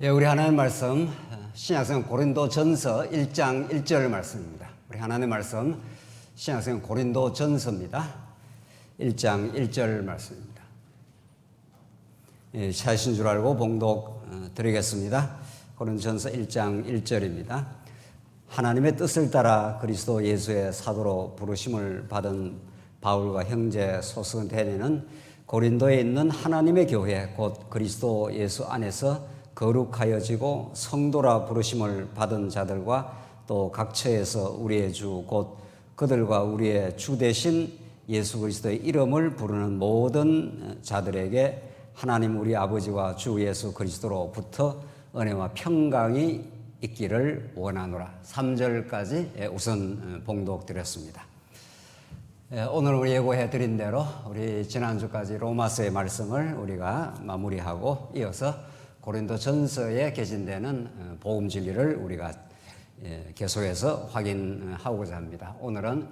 예, 우리 하나님 말씀 신약성경 고린도전서 1장 1절 말씀입니다. 우리 하나님 말씀 신약성경 고린도전서입니다. 1장 1절 말씀입니다. 예, 찾으신 줄 알고 봉독 드리겠습니다. 고린도전서 1장 1절입니다. 하나님의 뜻을 따라 그리스도 예수의 사도로 부르심을 받은 바울과 형제 소스데네는 고린도에 있는 하나님의 교회 곧 그리스도 예수 안에서 거룩하여지고 성도라 부르심을 받은 자들과 또 각처에서 우리의 주 곧 그들과 우리의 주 되신 예수 그리스도의 이름을 부르는 모든 자들에게 하나님 우리 아버지와 주 예수 그리스도로부터 은혜와 평강이 있기를 원하노라. 3절까지 우선 봉독드렸습니다. 오늘 우리 예고해 드린 대로 우리 지난주까지 로마서의 말씀을 우리가 마무리하고 이어서 고린도전서에 개진되는 복음 진리를 우리가 계속해서 확인하고자 합니다. 오늘은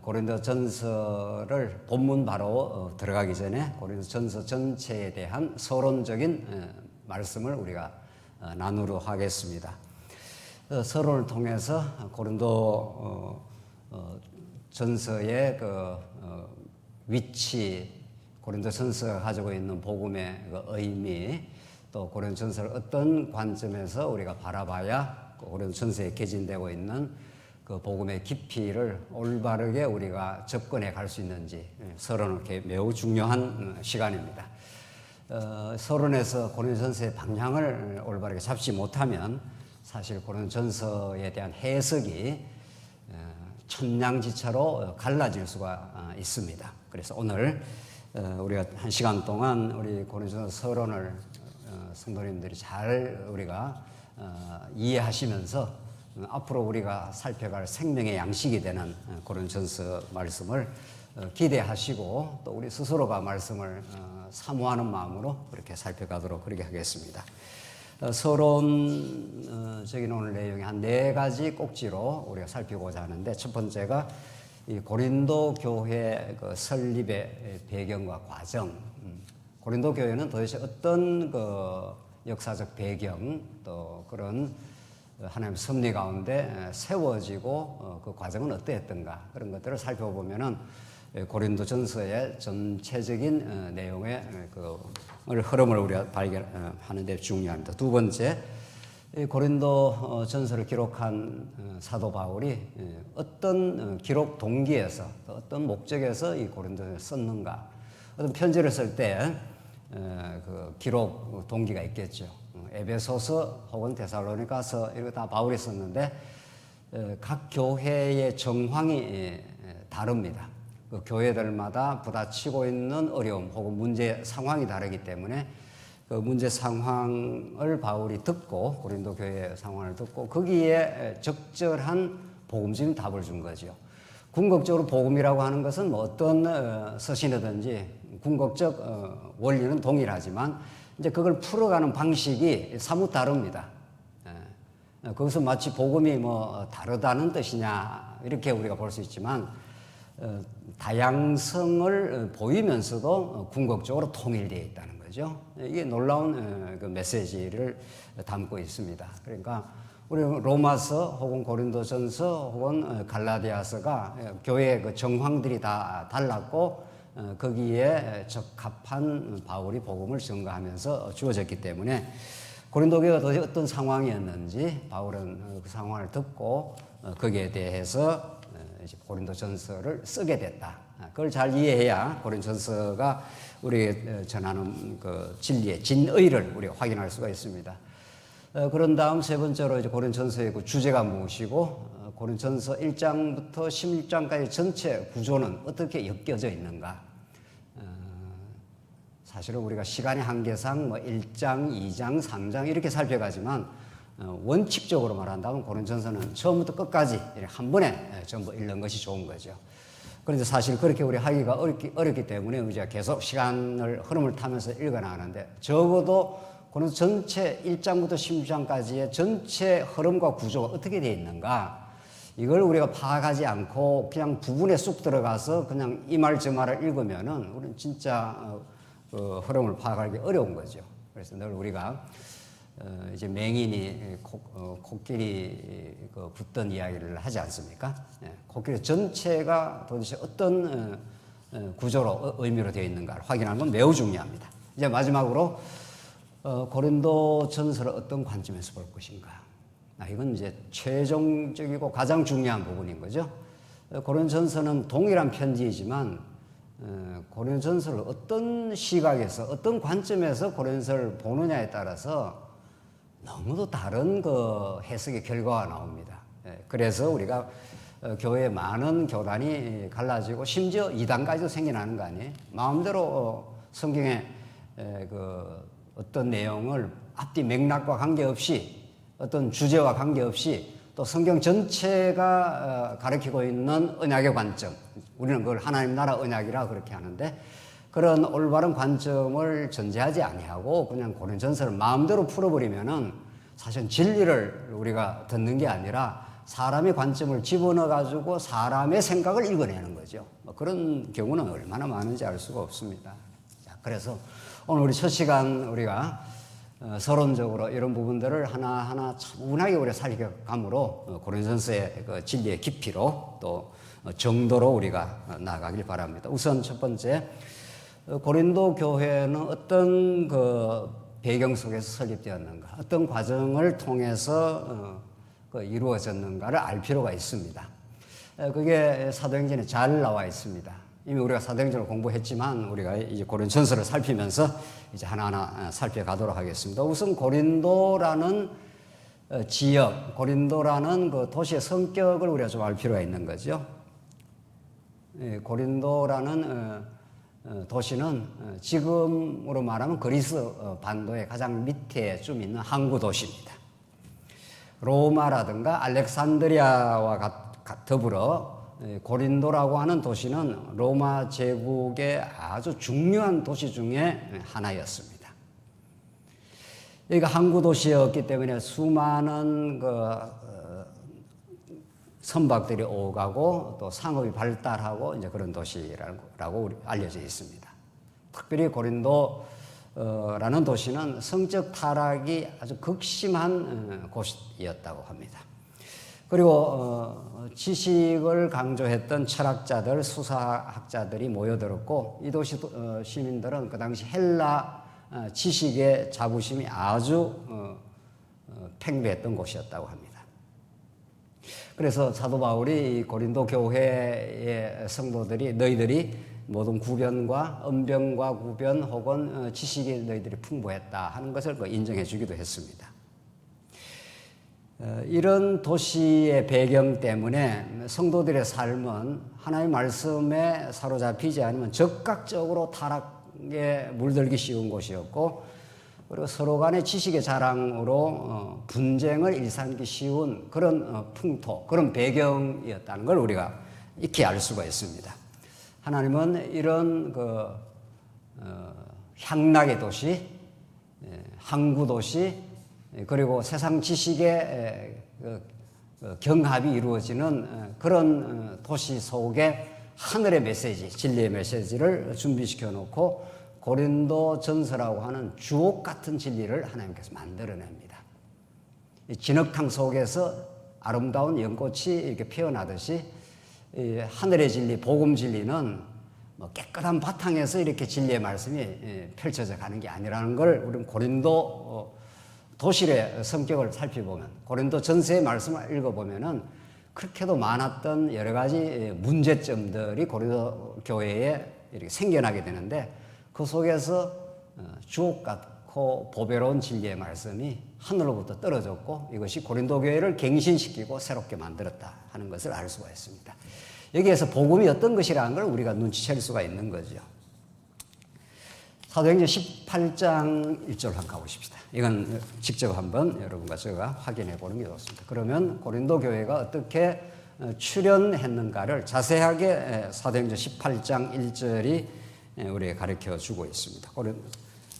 고린도전서를 본문 바로 들어가기 전에 고린도전서 전체에 대한 서론적인 말씀을 우리가 나누도록 하겠습니다. 서론을 통해서 고린도 전서의 위치, 고린도전서가 가지고 있는 복음의 의미, 또 고린도전서를 어떤 관점에서 우리가 바라봐야 고린도전서에 개진되고 있는 그 복음의 깊이를 올바르게 우리가 접근해 갈 수 있는지 서론은 매우 중요한 시간입니다. 서론에서 고린도전서의 방향을 올바르게 잡지 못하면 사실 고린도전서에 대한 해석이 천냥지차로 갈라질 수가 있습니다. 그래서 오늘 우리가 한 시간 동안 우리 고린도전서 서론을 성도님들이 잘 우리가 이해하시면서 앞으로 우리가 살펴갈 생명의 양식이 되는 고린도전서 말씀을 기대하시고 또 우리 스스로가 말씀을 사모하는 마음으로 그렇게 살펴가도록 그렇게 하겠습니다. 서론적인 오늘 내용이 한 4가지 꼭지로 우리가 살피고자 하는데, 첫 번째가 이 고린도 교회 그 설립의 배경과 과정, 고린도 교회는 도대체 어떤 그 역사적 배경 또 그런 하나님의 섭리 가운데 세워지고 그 과정은 어떠했던가, 그런 것들을 살펴보면은 고린도전서의 전체적인 내용의 그 흐름을 우리가 발견하는 데 중요합니다. 두 번째, 고린도전서를 기록한 사도 바울이 어떤 기록 동기에서 어떤 목적에서 이 고린도를 썼는가. 어떤 편지를 쓸 때 그 기록 동기가 있겠죠. 에베소서 혹은 데살로니가서 이거 다 바울이 썼는데 각 교회의 정황이 다릅니다. 그 교회들마다 부딪히고 있는 어려움 혹은 문제 상황이 다르기 때문에 그 문제 상황을 바울이 듣고 고린도 교회의 상황을 듣고 거기에 적절한 복음적인 답을 준 거죠. 궁극적으로 복음이라고 하는 것은 뭐 어떤 서신이든지 궁극적 원리는 동일하지만 이제 그걸 풀어가는 방식이 사뭇 다릅니다. 거기서 마치 복음이 뭐 다르다는 뜻이냐 이렇게 우리가 볼 수 있지만 다양성을 보이면서도 궁극적으로 통일되어 있다는 거죠. 이게 놀라운 그 메시지를 담고 있습니다. 그러니까 우리 로마서 혹은 고린도전서 혹은 갈라디아서가 교회의 그 정황들이 다 달랐고 거기에 적합한 바울이 복음을 전가하면서 주어졌기 때문에 고린도 교회가 도대체 어떤 상황이었는지 바울은 그 상황을 듣고 거기에 대해서 이제 고린도전서를 쓰게 됐다. 그걸 잘 이해해야 고린도전서가 우리에게 전하는 그 진리의 진의를 우리가 확인할 수가 있습니다. 그런 다음 세 번째로 이제 고린도전서의 그 주제가 무엇이고 고린도전서 1장부터 16장까지 전체 구조는 어떻게 엮여져 있는가. 사실은 우리가 시간의 한계상 뭐 1장, 2장, 3장 이렇게 살펴가지만 원칙적으로 말한다면 고린도전서는 처음부터 끝까지 한 번에 전부 읽는 것이 좋은 거죠. 그런데 사실 그렇게 우리 하기가 어렵기 때문에 우리가 계속 시간을 흐름을 타면서 읽어나가는데, 적어도 고린도 전체 1장부터 16장까지의 전체 흐름과 구조가 어떻게 되어 있는가, 이걸 우리가 파악하지 않고 그냥 부분에 쑥 들어가서 그냥 이 말 저 말을 읽으면은 우리는 진짜 흐름을 파악하기 어려운 거죠. 그래서 늘 우리가 이제 맹인이 코끼리 붙던 이야기를 하지 않습니까? 코끼리 전체가 도대체 어떤 구조로 의미로 되어 있는가를 확인하는 건 매우 중요합니다. 이제 마지막으로 고린도 전서를 어떤 관점에서 볼 것인가? 이건 이제 최종적이고 가장 중요한 부분인 거죠. 고린도 전서는 동일한 편지이지만 고린도 전서를 어떤 시각에서 어떤 관점에서 고린도서를 보느냐에 따라서 너무도 다른 해석의 결과가 나옵니다. 그래서 우리가 교회에 많은 교단이 갈라지고 심지어 이단까지도 생겨나는 거 아니에요? 마음대로 성경의 어떤 내용을 앞뒤 맥락과 관계없이 어떤 주제와 관계없이 또 성경 전체가 가리키고 있는 언약의 관점, 우리는 그걸 하나님 나라 언약이라 그렇게 하는데 그런 올바른 관점을 전제하지 아니하고 그냥 고린도전서를 마음대로 풀어버리면은 사실 진리를 우리가 듣는 게 아니라 사람의 관점을 집어넣어 가지고 사람의 생각을 읽어내는 거죠. 그런 경우는 얼마나 많은지 알 수가 없습니다. 자, 그래서 오늘 우리 첫 시간 우리가 서론적으로 이런 부분들을 하나하나 차분하게 우리가 살펴감으로 고린도전서의 진리의 깊이로 또 정도로 우리가 나아가길 바랍니다. 우선 첫 번째, 고린도 교회는 어떤 배경 속에서 설립되었는가, 어떤 과정을 통해서 이루어졌는가를 알 필요가 있습니다. 그게 사도행전에 잘 나와 있습니다. 이미 우리가 사도행전을 공부했지만 우리가 이제 고린도전서를 살피면서 이제 하나하나 살펴가도록 하겠습니다. 우선 고린도라는 지역, 고린도라는 도시의 성격을 우리가 좀 알 필요가 있는 거죠. 고린도라는 도시는 지금으로 말하면 그리스 반도의 가장 밑에 좀 있는 항구 도시입니다. 로마라든가 알렉산드리아와 더불어 고린도라고 하는 도시는 로마 제국의 아주 중요한 도시 중에 하나였습니다. 여기가 항구 도시였기 때문에 수많은 선박들이 오가고 또 상업이 발달하고 이제 그런 도시라고 알려져 있습니다. 특별히 고린도라는 도시는 성적 타락이 아주 극심한 곳이었다고 합니다. 그리고 지식을 강조했던 철학자들, 수사학자들이 모여들었고 이 도시 시민들은 그 당시 헬라 지식의 자부심이 아주 팽배했던 곳이었다고 합니다. 그래서 사도 바울이 고린도 교회의 성도들이 너희들이 모든 구변과 언변과 구변 혹은 지식이 너희들이 풍부했다 하는 것을 인정해 주기도 했습니다. 이런 도시의 배경 때문에 성도들의 삶은 하나님의 말씀에 사로잡히지 않으면 적극적으로 타락에 물들기 쉬운 곳이었고 그리고 서로 간의 지식의 자랑으로 분쟁을 일삼기 쉬운 그런 풍토, 그런 배경이었다는 걸 우리가 익히 알 수가 있습니다. 하나님은 이런 향락의 도시, 항구 도시, 그리고 세상 지식의 경합이 이루어지는 그런 도시 속에 하늘의 메시지, 진리의 메시지를 준비시켜 놓고 고린도 전서라고 하는 주옥 같은 진리를 하나님께서 만들어냅니다. 진흙탕 속에서 아름다운 연꽃이 이렇게 피어나듯이 하늘의 진리, 복음 진리는 깨끗한 바탕에서 이렇게 진리의 말씀이 펼쳐져 가는 게 아니라는 걸 우리는 고린도 도시의 성격을 살펴보면 고린도 전서의 말씀을 읽어보면은 그렇게도 많았던 여러 가지 문제점들이 고린도 교회에 이렇게 생겨나게 되는데 그 속에서 주옥 같고 보배로운 진리의 말씀이 하늘로부터 떨어졌고 이것이 고린도 교회를 갱신시키고 새롭게 만들었다 하는 것을 알 수가 있습니다. 여기에서 복음이 어떤 것이라는 걸 우리가 눈치챌 수가 있는 거죠. 사도행전 18장 1절 한번 가보십시다. 이건 직접 한번 여러분과 제가 확인해 보는 게 좋습니다. 그러면 고린도 교회가 어떻게 출현했는가를 자세하게 사도행전 18장 1절이 우리에게 가르쳐 주고 있습니다.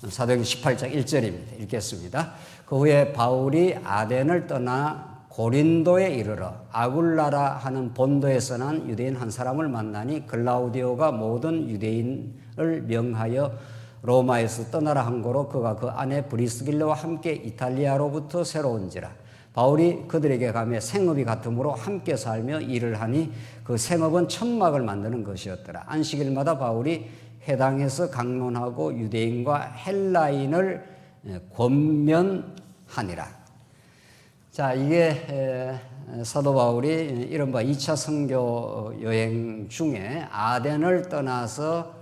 사도행전 18장 1절입니다. 읽겠습니다. 그 후에 바울이 아덴을 떠나 고린도에 이르러 아굴라라 하는 본도에서 난 유대인 한 사람을 만나니 글라우디오가 모든 유대인을 명하여 로마에서 떠나라 한 거로 그가 그 아내 브리스길라와 함께 이탈리아로부터 새로운지라. 바울이 그들에게 가며 생업이 같으므로 함께 살며 일을 하니 그 생업은 천막을 만드는 것이었더라. 안식일마다 바울이 회당에서 강론하고 유대인과 헬라인을 권면하니라. 자, 이게 사도 바울이 이른바 2차 선교 여행 중에 아덴을 떠나서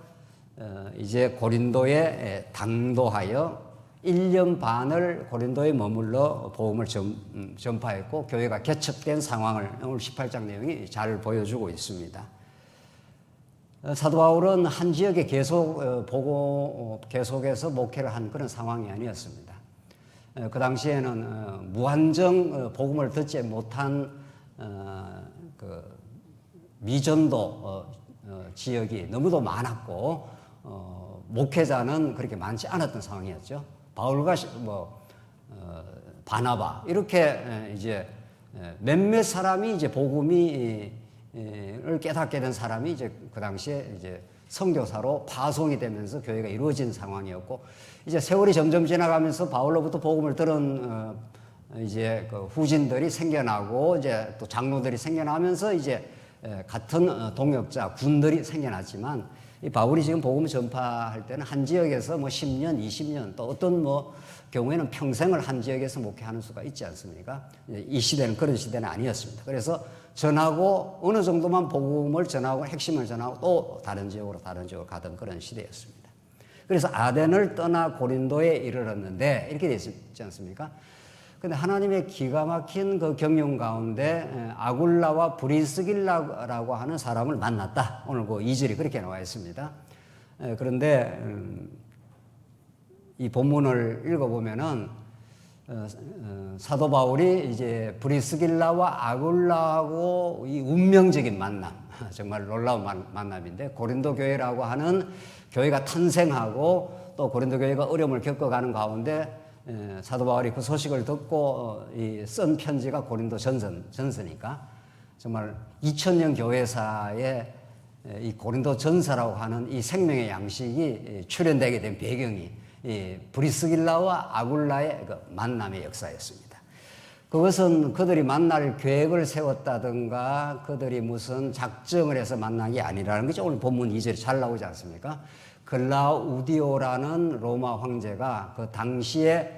이제 고린도에 당도하여 1년 반을 고린도에 머물러 복음을 전파했고 교회가 개척된 상황을 오늘 18장 내용이 잘 보여주고 있습니다. 사도 바울은 한 지역에 계속해서 목회를 한 그런 상황이 아니었습니다. 그 당시에는 무한정 복음을 듣지 못한 그 미전도 지역이 너무도 많았고 목회자는 그렇게 많지 않았던 상황이었죠. 바울과 바나바 이렇게 이제 몇몇 사람이 이제 복음을 깨닫게 된 사람이 이제 그 당시에 이제 선교사로 파송이 되면서 교회가 이루어진 상황이었고, 이제 세월이 점점 지나가면서 바울로부터 복음을 들은 이제 그 후진들이 생겨나고 이제 또 장로들이 생겨나면서 이제 같은 동역자 군들이 생겨났지만, 이 바울이 지금 복음을 전파할 때는 한 지역에서 뭐 10년, 20년 또 어떤 뭐 경우에는 평생을 한 지역에서 목회하는 수가 있지 않습니까? 이 시대는 그런 시대는 아니었습니다. 그래서 전하고 어느 정도만 복음을 전하고 핵심을 전하고 또 다른 지역으로 가던 그런 시대였습니다. 그래서 아덴을 떠나 고린도에 이르렀는데 이렇게 되어 있지 않습니까? 근데 하나님의 기가 막힌 그 경륜 가운데 아굴라와 브리스길라라고 하는 사람을 만났다. 오늘 그 2절이 그렇게 나와 있습니다. 그런데 이 본문을 읽어보면은 사도 바울이 이제 브리스길라와 아굴라하고 이 운명적인 만남, 정말 놀라운 만남인데, 고린도 교회라고 하는 교회가 탄생하고 또 고린도 교회가 어려움을 겪어가는 가운데 사도 바울이 그 소식을 듣고 쓴 편지가 고린도 전서니까 정말 2000년 교회사에 이 고린도 전서라고 하는 이 생명의 양식이 출현되게 된 배경이 이 브리스길라와 아굴라의 그 만남의 역사였습니다. 그것은 그들이 만날 계획을 세웠다든가 그들이 무슨 작정을 해서 만난 게 아니라는 거죠. 오늘 본문 2절이 잘 나오지 않습니까? 글라우디오라는 로마 황제가 그 당시에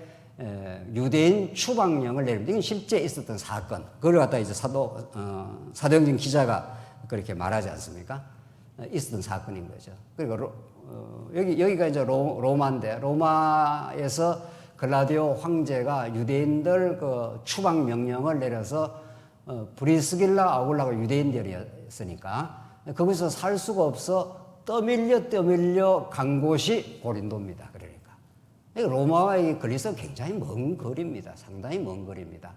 유대인 추방령을 내립니다. 이건 실제 있었던 사건. 그걸 갖다 이제 사도행전 기자가 그렇게 말하지 않습니까? 있었던 사건인 거죠. 그리고 여기가 이제 로마인데, 로마에서 글라디오 황제가 유대인들 그 추방 명령을 내려서 브리스길라 아굴라가 유대인들이었으니까 거기서 살 수가 없어 떠밀려 간 곳이 고린도입니다. 그러니까 로마와 이 그리스가 굉장히 먼 거리입니다. 상당히 먼 거리입니다.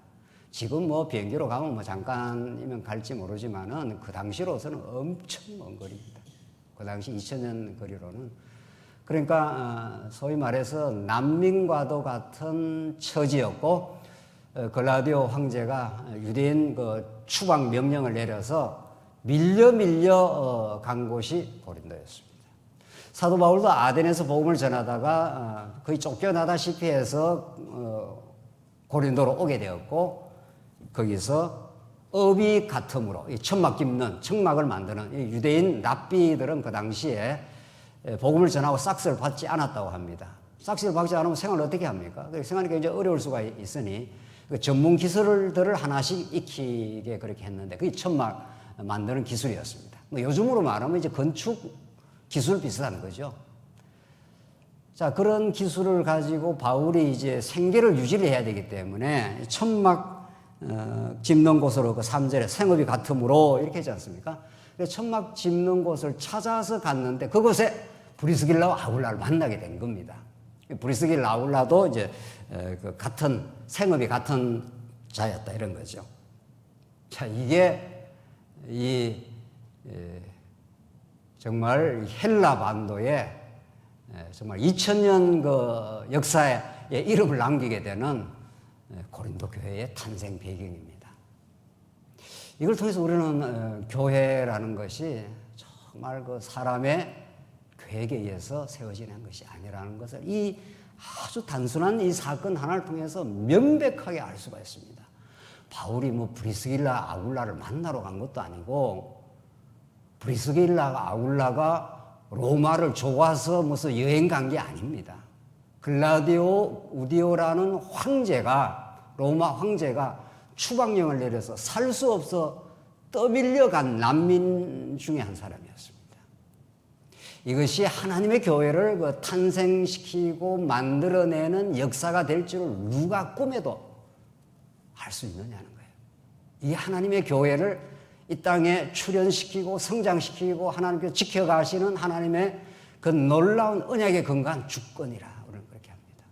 지금 뭐 비행기로 가면 뭐 잠깐이면 갈지 모르지만은 그 당시로서는 엄청 먼 거리입니다. 그 당시 2000년 거리로는. 그러니까 소위 말해서 난민과도 같은 처지였고, 글라디오 황제가 유대인 그 추방 명령을 내려서 밀려 간 곳이 고린도였습니다. 사도 바울도 아덴에서 복음을 전하다가 거의 쫓겨나다시피 해서 고린도로 오게 되었고, 거기서 업이 같음으로 천막 깁는, 천막을 만드는 유대인 랍비들은 그 당시에 복음을 전하고 싹스를 받지 않았다고 합니다. 싹스를 받지 않으면 생활을 어떻게 합니까? 생활이 굉장히 어려울 수가 있으니 전문 기술들을 하나씩 익히게 그렇게 했는데 그게 천막 만드는 기술이었습니다. 뭐 요즘으로 말하면 이제 건축 기술 비슷한 거죠. 자, 그런 기술을 가지고 바울이 이제 생계를 유지를 해야 되기 때문에 천막 짚는 곳으로 그 3절에 생업이 같으므로 이렇게 하지 않습니까? 천막 짚는 곳을 찾아서 갔는데 그곳에 브리스길라와 아굴라를 만나게 된 겁니다. 브리스길라 아굴라도 이제 그 같은 생업이 같은 자였다 이런 거죠. 자, 이게 정말 헬라 반도에 정말 2000년 그 역사에 이름을 남기게 되는 고린도 교회의 탄생 배경입니다. 이걸 통해서 우리는 교회라는 것이 정말 그 사람의 계획에 의해서 세워지는 것이 아니라는 것을 이 아주 단순한 이 사건 하나를 통해서 명백하게 알 수가 있습니다. 바울이 뭐 브리스길라 아굴라를 만나러 간 것도 아니고 브리스길라 아굴라가 로마를 좋아서 무슨 여행 간 게 아닙니다. 글라디오 우디오라는 황제가 로마 황제가 추방령을 내려서 살 수 없어 떠밀려간 난민 중에 한 사람이었습니다. 이것이 하나님의 교회를 탄생시키고 만들어내는 역사가 될 줄을 누가 꿈에도 알 수 있느냐는 거예요. 이 하나님의 교회를 이 땅에 출현시키고 성장시키고 하나님께서 지켜가시는 하나님의 그 놀라운 언약에 근거한 주권이라 우리는 그렇게 합니다.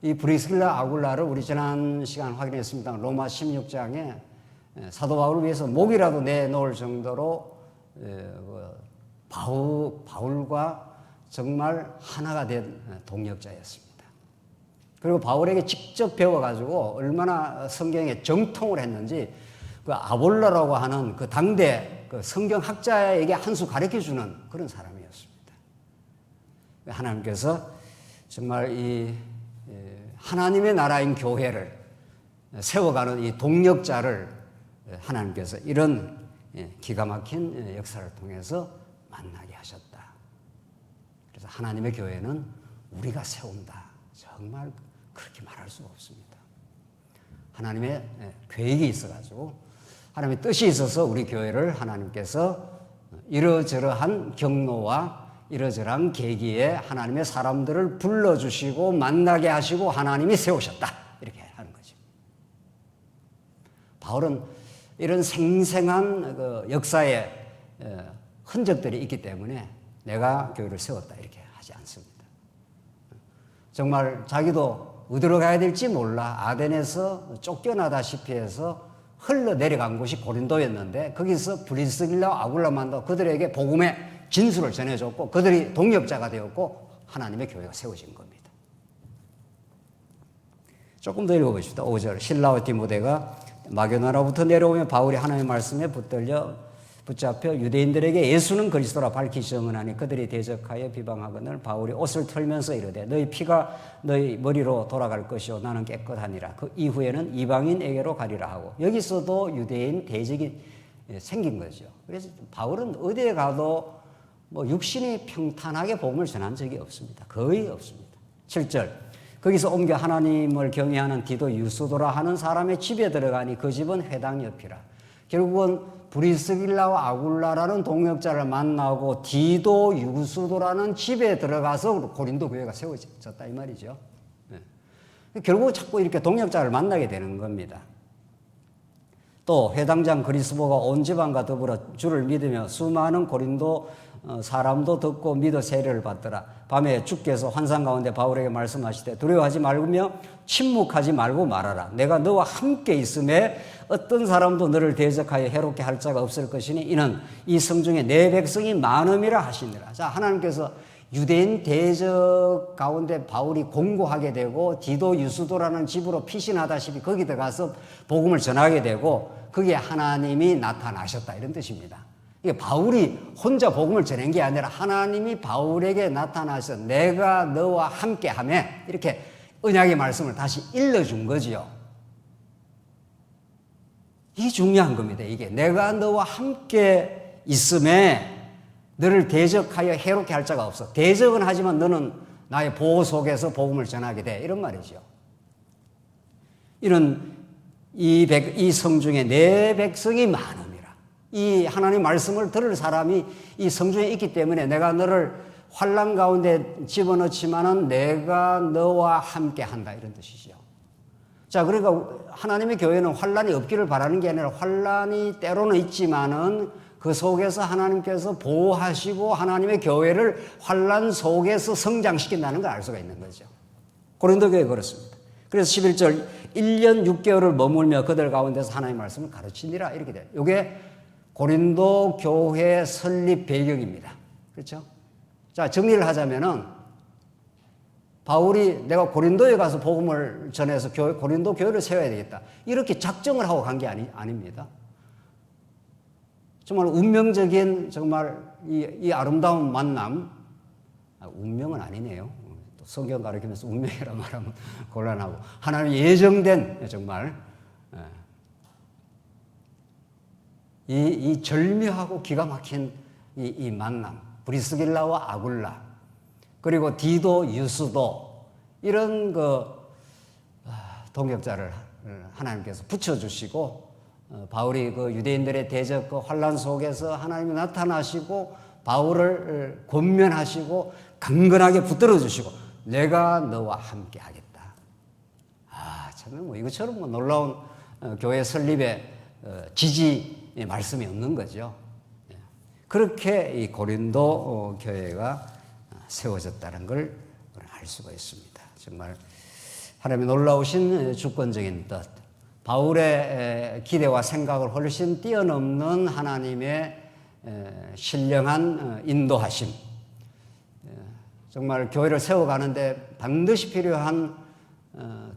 이 브리스길라 아굴라를 우리 지난 시간 확인했습니다. 로마 16장에 사도 바울을 위해서 목이라도 내놓을 정도로 바울과 정말 하나가 된 동역자였습니다. 그리고 바울에게 직접 배워가지고 얼마나 성경에 정통을 했는지 그 아볼로라고 하는 그 당대 그 성경학자에게 한 수 가르쳐주는 그런 사람이었습니다. 하나님께서 정말 이 하나님의 나라인 교회를 세워가는 이 동력자를 하나님께서 이런 기가 막힌 역사를 통해서 만나게 하셨다. 그래서 하나님의 교회는 우리가 세운다. 정말 그렇게 말할 수가 없습니다. 하나님의 계획이 있어가지고 하나님의 뜻이 있어서 우리 교회를 하나님께서 이러저러한 경로와 이러저러한 계기에 하나님의 사람들을 불러주시고 만나게 하시고 하나님이 세우셨다. 이렇게 하는 거죠. 바울은 이런 생생한 그 역사의 흔적들이 있기 때문에 내가 교회를 세웠다 이렇게 하지 않습니다. 정말 자기도 어디로 가야 될지 몰라 아덴에서 쫓겨나다시피 해서 흘러내려간 곳이 고린도였는데 거기서 브리스길라 아굴라 만나고 그들에게 복음의 진술을 전해줬고 그들이 동역자가 되었고 하나님의 교회가 세워진 겁니다. 조금 더 읽어보십시다. 5절 실라와 디모데가 마게도나로부터 내려오면 바울이 하나님의 말씀에 붙잡혀 유대인들에게 예수는 그리스도라 밝히 증언하니 그들이 대적하여 비방하거늘 바울이 옷을 털면서 이르되 너희 피가 너희 머리로 돌아갈 것이요 나는 깨끗하니라. 그 이후에는 이방인에게로 가리라 하고 여기서도 유대인 대적이 생긴 거죠. 그래서 바울은 어디에 가도 뭐 육신이 평탄하게 복음을 전한 적이 없습니다. 거의 없습니다. 7절 거기서 옮겨 하나님을 경외하는 디도 유스도라 하는 사람의 집에 들어가니 그 집은 회당 옆이라. 결국은 브리스길라와 아굴라라는 동역자를 만나고 디도 유스도라는 집에 들어가서 고린도 교회가 세워졌다 이 말이죠. 네. 결국 자꾸 이렇게 동역자를 만나게 되는 겁니다. 또 회당장 그리스도가 온 집안과 더불어 주를 믿으며 수많은 고린도 사람도 듣고 믿어 세례를 받더라. 밤에 주께서 환상 가운데 바울에게 말씀하시되 두려워하지 말며 침묵하지 말고 말하라. 내가 너와 함께 있음에 어떤 사람도 너를 대적하여 해롭게 할 자가 없을 것이니 이는 이 성중에 내 백성이 많음이라 하시니라. 자, 하나님께서 유대인 대적 가운데 바울이 공고하게 되고 디도 유스도라는 집으로 피신하다시피 거기 들어가서 복음을 전하게 되고 거기에 하나님이 나타나셨다 이런 뜻입니다. 이게 바울이 혼자 복음을 전한 게 아니라 하나님이 바울에게 나타나서 내가 너와 함께하며 이렇게 언약의 말씀을 다시 일러준 거지요. 이게 중요한 겁니다. 이게 내가 너와 함께 있음에 너를 대적하여 해롭게 할 자가 없어. 대적은 하지만 너는 나의 보호 속에서 복음을 전하게 돼. 이런 말이죠. 이런 이 성중에 내 백성이 많음이라. 이 하나님의 말씀을 들을 사람이 이 성중에 있기 때문에 내가 너를 환난 가운데 집어넣지만은 내가 너와 함께 한다 이런 뜻이죠. 자, 그러니까 하나님의 교회는 환난이 없기를 바라는 게 아니라 환난이 때로는 있지만은 그 속에서 하나님께서 보호하시고 하나님의 교회를 환난 속에서 성장시킨다는 걸 알 수가 있는 거죠. 고린도 교회 그렇습니다. 그래서 11절 1년 6개월을 머물며 그들 가운데서 하나님의 말씀을 가르치니라 이렇게 돼요. 이게 고린도 교회 설립 배경입니다. 그렇죠? 자, 정리를 하자면은 바울이 내가 고린도에 가서 복음을 전해서 고린도 교회를 세워야 되겠다. 이렇게 작정을 하고 간 게 아닙니다. 정말 운명적인 정말 이 아름다운 만남, 운명은 아니네요. 또 성경 가르치면서 운명이라 말하면 곤란하고, 하나님 예정된 정말 이 절묘하고 기가 막힌 이 만남, 브리스길라와 아굴라, 그리고 디도 유스도, 이런 동역자를 하나님께서 붙여주시고, 바울이 그 유대인들의 대적 그 환란 속에서 하나님이 나타나시고 바울을 권면하시고 강건하게 붙들어 주시고, 내가 너와 함께 하겠다. 참 뭐 이것처럼 뭐 놀라운 교회 설립의 지지의 말씀이 없는 거죠. 그렇게 이 고린도 교회가 세워졌다는 걸 알 수가 있습니다. 정말 하나님의 놀라우신 주권적인 뜻, 바울의 기대와 생각을 훨씬 뛰어넘는 하나님의 신령한 인도하심, 정말 교회를 세워가는데 반드시 필요한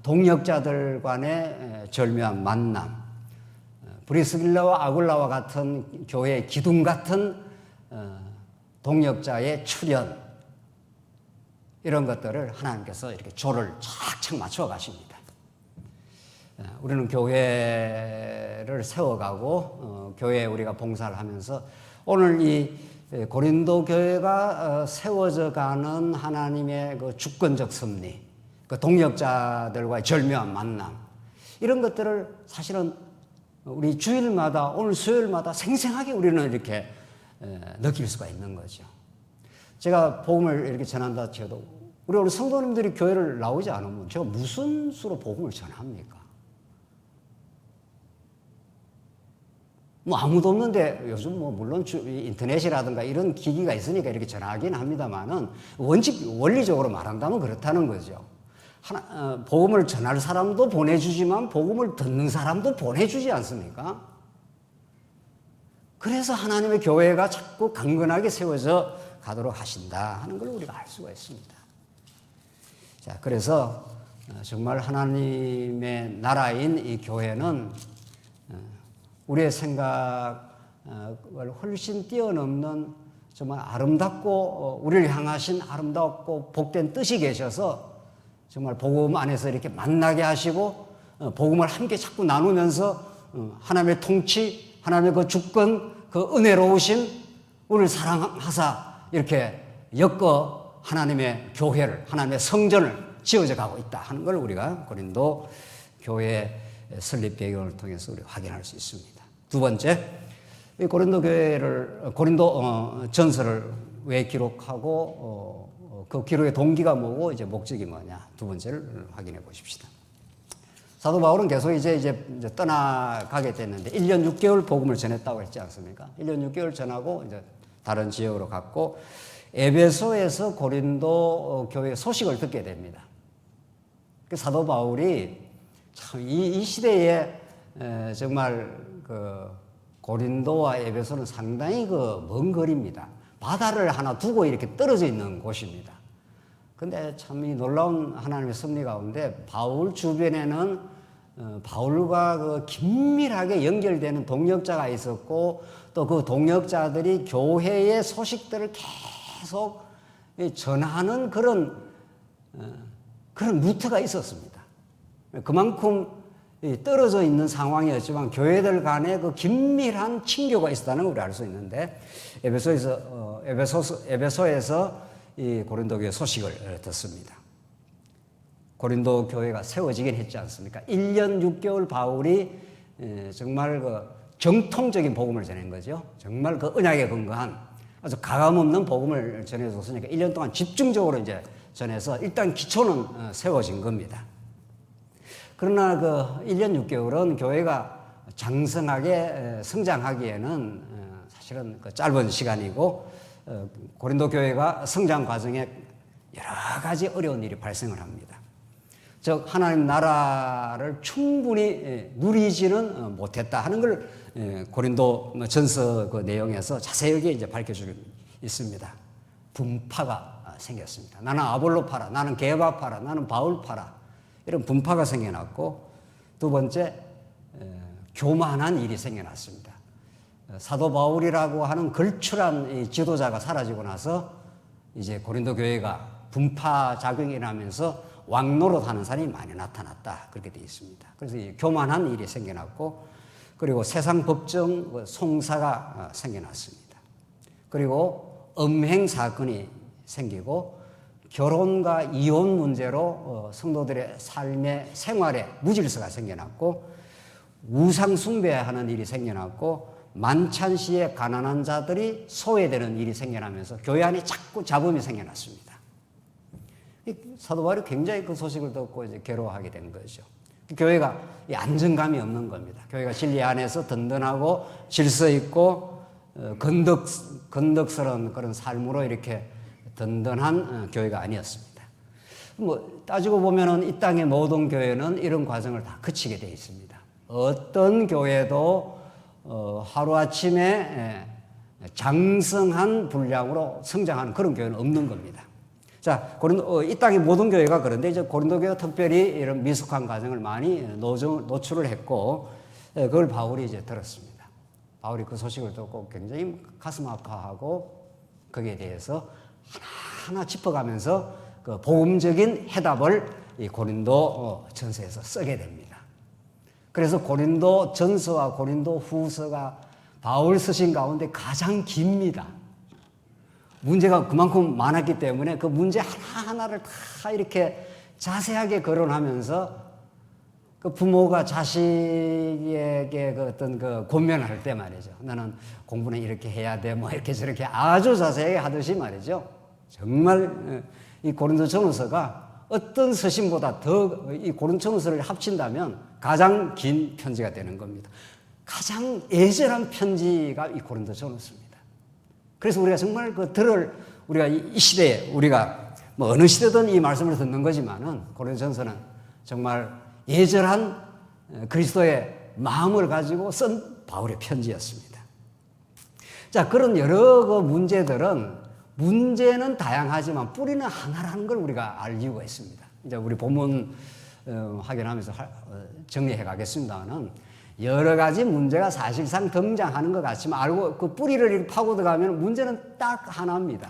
동역자들 간의 절묘한 만남, 브리스길라와 아굴라와 같은 교회의 기둥 같은 동역자의 출현, 이런 것들을 하나님께서 이렇게 조를 착착 맞춰 가십니다. 우리는 교회를 세워가고 교회에 우리가 봉사를 하면서 오늘 이 고린도 교회가 세워져 가는 하나님의 그 주권적 섭리, 그 동역자들과의 절묘한 만남, 이런 것들을 사실은 우리 주일마다, 오늘 수요일마다 생생하게 우리는 이렇게 느낄 수가 있는 거죠. 제가 복음을 이렇게 전한다 쳐도 우리 성도님들이 교회를 나오지 않으면 제가 무슨 수로 복음을 전합니까? 뭐 아무도 없는데, 요즘 뭐 물론 인터넷이라든가 이런 기기가 있으니까 이렇게 전하긴 합니다만은, 원리적으로 말한다면 그렇다는 거죠. 복음을 전할 사람도 보내주지만 복음을 듣는 사람도 보내주지 않습니까? 그래서 하나님의 교회가 자꾸 강건하게 세워져 가도록 하신다 하는 걸 우리가 알 수가 있습니다. 자, 그래서 정말 하나님의 나라인 이 교회는 우리의 생각을 훨씬 뛰어넘는 정말 아름답고 우리를 향하신 아름답고 복된 뜻이 계셔서 정말 복음 안에서 이렇게 만나게 하시고 복음을 함께 자꾸 나누면서 하나님의 통치, 하나님의 그 주권, 그 은혜로우심, 우리를 사랑하사 이렇게 엮어 하나님의 교회를, 하나님의 성전을 지어져 가고 있다 하는 걸 우리가 고린도 교회 설립 배경을 통해서 우리 확인할 수 있습니다. 두 번째, 이 고린도 교회를, 고린도 전서를 왜 기록하고 그 기록의 동기가 뭐고 이제 목적이 뭐냐, 두 번째를 확인해 보십시다. 사도 바울은 계속 이제 떠나가게 됐는데 1년 6개월 복음을 전했다고 했지 않습니까? 1년 6개월 전하고 이제 다른 지역으로 갔고 에베소에서 고린도 교회 소식을 듣게 됩니다. 그 사도 바울이 참 이 시대에 정말 그 고린도와 에베소는 상당히 그 먼 거리입니다. 바다를 하나 두고 이렇게 떨어져 있는 곳입니다. 근데 참 이 놀라운 하나님의 섭리 가운데 바울 주변에는 바울과 그 긴밀하게 연결되는 동역자가 있었고 또 그 동역자들이 교회의 소식들을 계속 전하는 그런 루트가 있었습니다. 그만큼 떨어져 있는 상황이었지만 교회들 간에 그 긴밀한 친교가 있었다는 걸 우리 알 수 있는데 에베소에서 이 고린도 교회 소식을 듣습니다. 고린도 교회가 세워지긴 했지 않습니까? 1년 6개월 바울이 정말 그 정통적인 복음을 전한 거죠. 정말 그 언약에 근거한 아주 가감없는 복음을 전해줬으니까 1년 동안 집중적으로 이제 전해서 일단 기초는 세워진 겁니다. 그러나 그 1년 6개월은 교회가 장성하게 성장하기에는 사실은 그 짧은 시간이고 고린도 교회가 성장 과정에 여러 가지 어려운 일이 발생을 합니다. 즉 하나님 나라를 충분히 누리지는 못했다 하는 걸 고린도 전서 그 내용에서 자세하게 이제 밝혀주고 있습니다. 분파가 생겼습니다. 나는 아볼로 파라, 나는 게바 파라, 나는 바울 파라, 이런 분파가 생겨났고 두 번째 교만한 일이 생겨났습니다. 사도 바울이라고 하는 걸출한 이 지도자가 사라지고 나서 이제 고린도 교회가 분파 작용이 일어나면서 왕노릇하는 사람이 많이 나타났다. 그렇게 되어 있습니다. 그래서 교만한 일이 생겨났고, 그리고 세상 법정 송사가 생겨났습니다. 그리고 음행 사건이 생기고, 결혼과 이혼 문제로 성도들의 삶의 생활에 무질서가 생겨났고, 우상 숭배하는 일이 생겨났고, 만찬시에 가난한 자들이 소외되는 일이 생겨나면서 교회 안에 자꾸 잡음이 생겨났습니다. 사도 바울이 굉장히 그 소식을 듣고 이제 괴로워하게 된 거죠. 교회가 안정감이 없는 겁니다. 교회가 진리 안에서 든든하고 질서 있고 건덕스러운 그런 삶으로 이렇게 든든한 교회가 아니었습니다. 뭐 따지고 보면은 이 땅의 모든 교회는 이런 과정을 다 거치게 되어 있습니다. 어떤 교회도 하루아침에 장성한 분량으로 성장하는 그런 교회는 없는 겁니다. 자, 이 땅의 모든 교회가 그런데 이제 고린도 교회가 특별히 이런 미숙한 과정을 많이 노출을 했고, 그걸 바울이 이제 들었습니다. 바울이 그 소식을 듣고 굉장히 가슴 아파하고 거기에 대해서 하나하나 짚어가면서 그 복음적인 해답을 이 고린도 전서에서 쓰게 됩니다. 그래서 고린도 전서와 고린도 후서가 바울 쓰신 가운데 가장 깁니다. 문제가 그만큼 많았기 때문에 그 문제 하나하나를 다 이렇게 자세하게 거론하면서 그 부모가 자식에게 그 어떤 그 권면할 때 말이죠. 너는 공부는 이렇게 해야 돼. 뭐 이렇게 저렇게 아주 자세하게 하듯이 말이죠. 정말 이 고린도전서가 어떤 서신보다 더 이 고린도전서를 합친다면 가장 긴 편지가 되는 겁니다. 가장 애절한 편지가 이 고린도전서입니다. 그래서 우리가 정말 우리가 이 시대에, 우리가 뭐 어느 시대든 이 말씀을 듣는 거지만은 고린도전서는 정말 예절한 그리스도의 마음을 가지고 쓴 바울의 편지였습니다. 자, 그런 여러 그 문제는 다양하지만 뿌리는 하나라는 걸 우리가 알 이유가 있습니다. 이제 우리 본문 확인하면서 정리해 가겠습니다만은 여러 가지 문제가 사실상 등장하는 것 같지만 알고 그 뿌리를 이렇게 파고 들어가면 문제는 딱 하나입니다.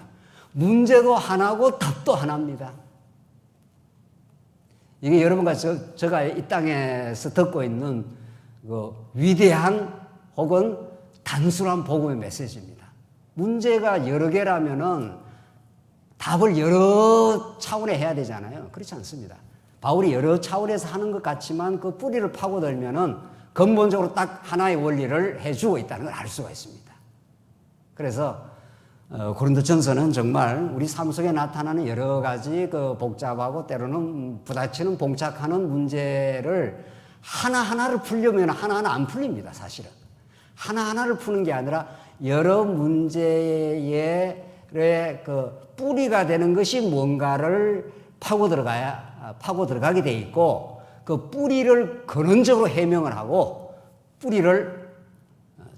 문제도 하나고 답도 하나입니다. 이게 여러분과 제가 이 땅에서 듣고 있는 그 위대한 혹은 단순한 복음의 메시지입니다. 문제가 여러 개라면은 답을 여러 차원에 해야 되잖아요. 그렇지 않습니다. 바울이 여러 차원에서 하는 것 같지만 그 뿌리를 파고들면은 근본적으로 딱 하나의 원리를 해주고 있다는 걸 알 수가 있습니다. 그래서 고린도전서는 정말 우리 삶 속에 나타나는 여러 가지 그 복잡하고 때로는 부딪히는 봉착하는 문제를 하나하나를 풀려면 하나하나 안 풀립니다, 사실은. 하나하나를 푸는 게 아니라 여러 문제의 그 뿌리가 되는 것이 뭔가를 파고 들어가게 돼 있고, 그 뿌리를 근원적으로 해명을 하고 뿌리를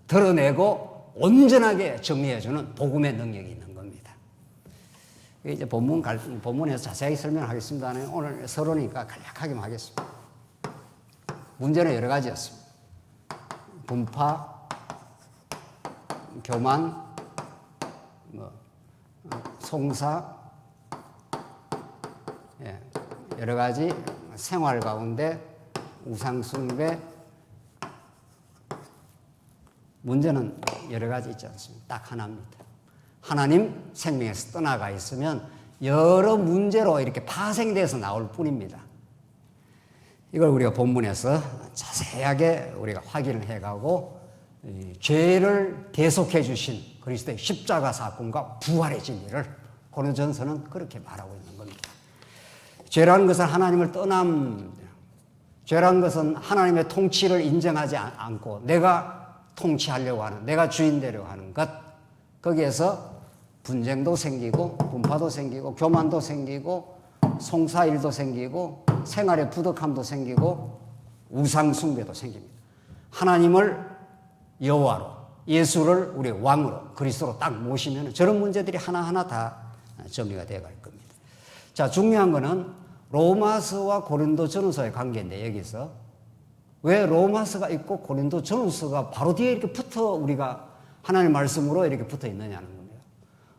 드러내고 온전하게 정리해주는 복음의 능력이 있는 겁니다. 이제 본문에서 자세하게 설명하겠습니다. 오늘 서론이니까 간략하게만 하겠습니다. 문제는 여러 가지였습니다. 분파, 교만, 송사, 여러 가지 생활 가운데 우상숭배, 문제는 여러 가지 있지 않습니까? 딱 하나입니다. 하나님 생명에서 떠나가 있으면 여러 문제로 이렇게 파생돼서 나올 뿐입니다. 이걸 우리가 본문에서 자세하게 우리가 확인을 해가고 죄를 대속해 주신 그리스도의 십자가 사건과 부활의 진리를 고린도전서는 그렇게 말하고 있는 겁니다. 죄라는 것은 하나님을 죄라는 것은 하나님의 통치를 인정하지 않고 내가 통치하려고 하는, 내가 주인 되려고 하는 것, 거기에서 분쟁도 생기고 분파도 생기고 교만도 생기고 송사일도 생기고 생활의 부덕함도 생기고 우상숭배도 생깁니다. 하나님을 여호와로, 예수를 우리 왕으로, 그리스도로 딱 모시면 저런 문제들이 하나하나 다 정리가 되어 갈 겁니다. 자, 중요한 거는 로마서와 고린도전서의 관계인데, 여기서 왜 로마서가 있고 고린도 전후서가 바로 뒤에 이렇게 붙어 우리가 하나님의 말씀으로 이렇게 붙어 있느냐는 겁니다.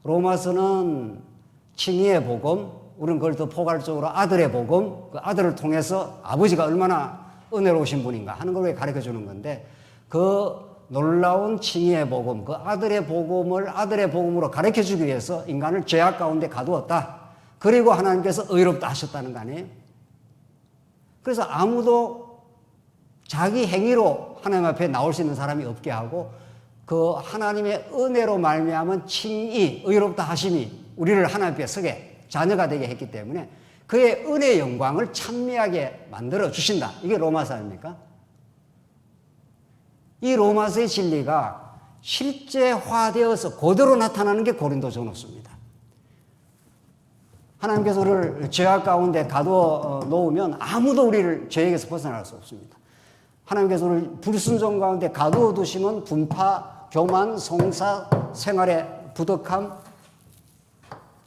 로마서는 칭의의 복음, 우리는 그걸 더 포괄적으로 아들의 복음, 그 아들을 통해서 아버지가 얼마나 은혜로우신 분인가 하는 걸 가르쳐 주는 건데, 그 놀라운 칭의의 복음, 그 아들의 복음을 아들의 복음으로 가르쳐 주기 위해서 인간을 죄악 가운데 가두었다. 그리고 하나님께서 의롭다 하셨다는 거 아니에요? 그래서 아무도 자기 행위로 하나님 앞에 나올 수 있는 사람이 없게 하고, 그 하나님의 은혜로 말미암은 칭의, 의롭다 하심이 우리를 하나님 앞에 서게 자녀가 되게 했기 때문에 그의 은혜의 영광을 찬미하게 만들어 주신다. 이게 로마서 아닙니까? 이 로마서의 진리가 실제화되어서 그대로 나타나는 게 고린도 전후서입니다. 하나님께서 우리를 죄악 가운데 가두어 놓으면 아무도 우리를 죄에게서 벗어날 수 없습니다. 하나님께서 우리를 불순종 가운데 가두어 두시면 분파, 교만, 송사, 생활의 부덕함,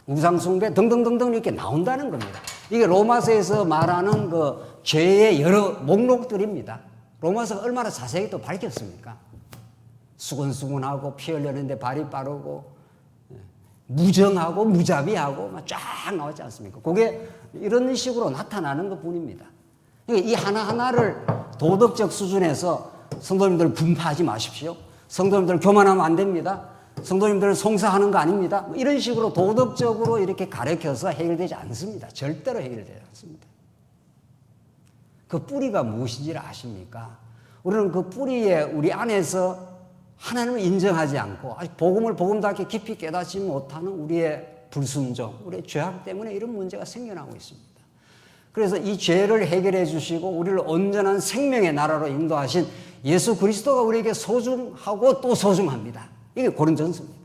우상숭배 등등등등 이렇게 나온다는 겁니다. 이게 로마서에서 말하는 그 죄의 여러 목록들입니다. 로마서가 얼마나 자세히 또 밝혔습니까? 수근수근하고 피 흘렸는데 발이 빠르고 무정하고 무자비하고 막 쫙 나오지 않습니까? 그게 이런 식으로 나타나는 것 뿐입니다. 이 하나하나를 도덕적 수준에서 성도님들 분파하지 마십시오. 성도님들 교만하면 안 됩니다. 성도님들 송사하는 거 아닙니다. 이런 식으로 도덕적으로 이렇게 가르쳐서 해결되지 않습니다. 절대로 해결되지 않습니다. 그 뿌리가 무엇인지를 아십니까? 우리는 그 뿌리에 우리 안에서 하나님을 인정하지 않고 아직 복음을 복음답게 깊이 깨닫지 못하는 우리의 불순종, 우리의 죄악 때문에 이런 문제가 생겨나고 있습니다. 그래서 이 죄를 해결해 주시고 우리를 온전한 생명의 나라로 인도하신 예수 그리스도가 우리에게 소중하고 또 소중합니다. 이게 고린전서입니다.